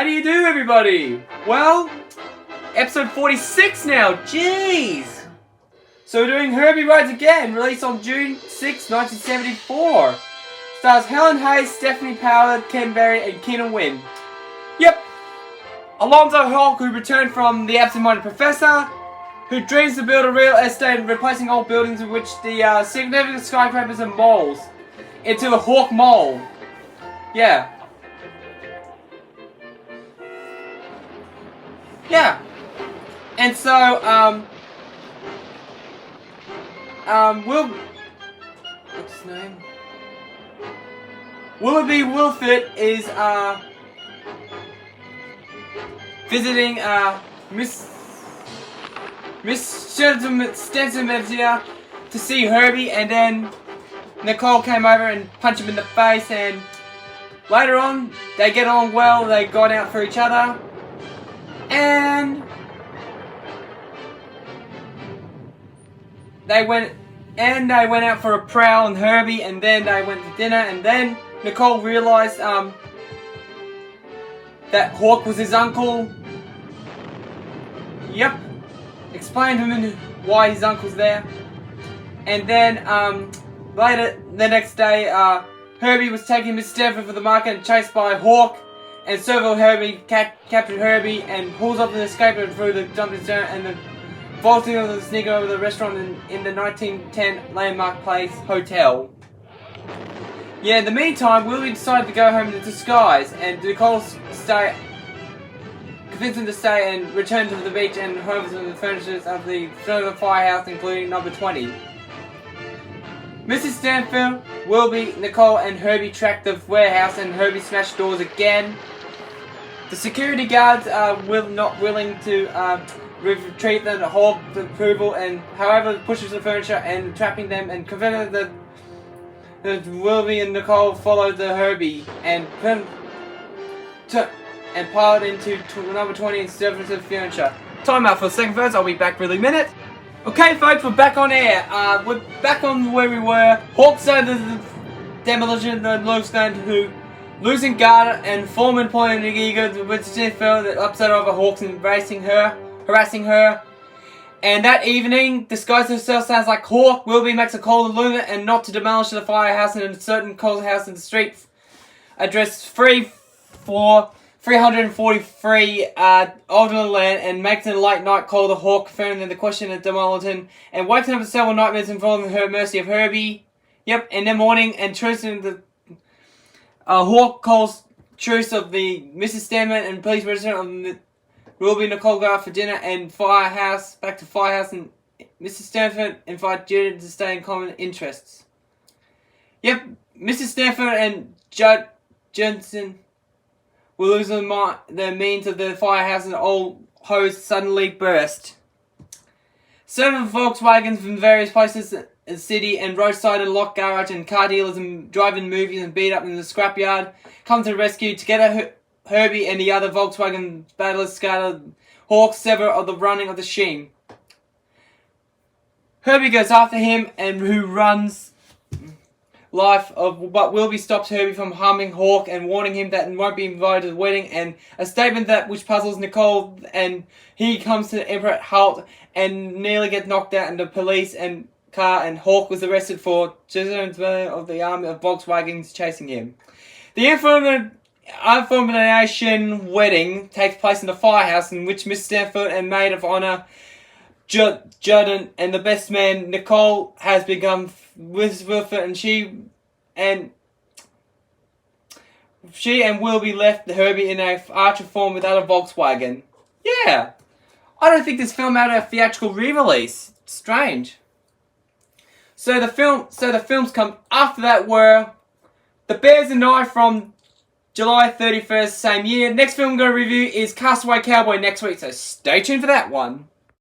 do you do, everybody? Well, episode 46 now, jeez! So we're doing Herbie Rides Again, released on June 6, 1974. Stars Helen Hayes, Stephanie Power, Ken Berry, and Keenan Wynn. Yep! Alonzo Hulk, who returned from the absent-minded professor, who dreams to build a real estate replacing old buildings in which the significant skyscrapers and malls into the Hawk Mall. Yeah. Yeah. And so, what's his name? Willoughby Wilford is, visiting, Miss Stenson here to see Herbie, and then Nicole came over and punched him in the face, and later on, they get along well, they got out for each other, and they went out for a prowl, and Herbie, and then they went to dinner, and then Nicole realized, that Hawk was his uncle. Yep. Explained to him why his uncle's there. And then, later, the next day, Herbie was taking Miss Stanford for the market and chased by Hawk. And Serval Herbie captured Herbie and pulls off an escape through the dumping zone and the vaulting of the sneaker over the restaurant in the 1910 Landmark Place Hotel. Yeah, in the meantime, Willie decided to go home in disguise, and Nicole convinced him to stay and return to the beach and home to the furnishings of the firehouse, including number 20. Mrs. Stanfield, Willoughby, Nicole, and Herbie tracked the warehouse, and Herbie smashed doors again. The security guards are not willing to retreat them to hold the approval, and however pushes the furniture and trapping them, and convinced that Willoughby and Nicole followed the Herbie and piled into number 20 and service of furniture. Time out for a second first, I'll be back really minute. Okay folks, we're back on air. We're back on where we were. Hawk started the demolition of Lukestand, who losing guard and Foreman pointing eager with Stanfield that upset over Hawks and harassing her. And that evening, disguised herself sounds like Hawk, Willoughby makes a call to Luna and not to demolish the firehouse in a certain coal house in the street address 343 Alderman Land, and makes a late night call to Hawk, confirming the question of demolition, and wakes up with several nightmares involving her mercy of Herbie. Yep, in the morning, and truce in the Hawk calls truce of the Mrs. Stanman and police resident of Willoughby and Nicole go out for dinner and back to Firehouse, and Mrs. Stanford invite Judith to stay in common interests. Yep, Mrs. Stanford and Judd Jensen will lose the means of the firehouse, and the old hose suddenly burst. Several Volkswagens from various places in the city and roadside and locked garage and car dealers and drive-in movies and beat up in the scrapyard come to the rescue. Together, Herbie and the other Volkswagen battlers scatter Hawk, sever of the running of the Sheen. Herbie goes after him, and who runs life of, but Willoughby stops Herbie from harming Hawk and warning him that he won't be invited to the wedding, and a statement that which puzzles Nicole, and he comes to the Emperor at halt and nearly gets knocked out in the police and car, and Hawk was arrested for desertion of the army of Volkswagens chasing him. The Information wedding takes place in the firehouse, in which Miss Stanford and maid of honor Judden and the best man Nicole has become with Wilford, and she and Willoughby left Herbie in a archer form without a Volkswagen. Yeah, I don't think this film had a theatrical re-release. Strange. So the films come after that were The Bears and I from July 31st, same year. Next film I'm going to review is Castaway, Cowboy next week, so stay tuned for that one.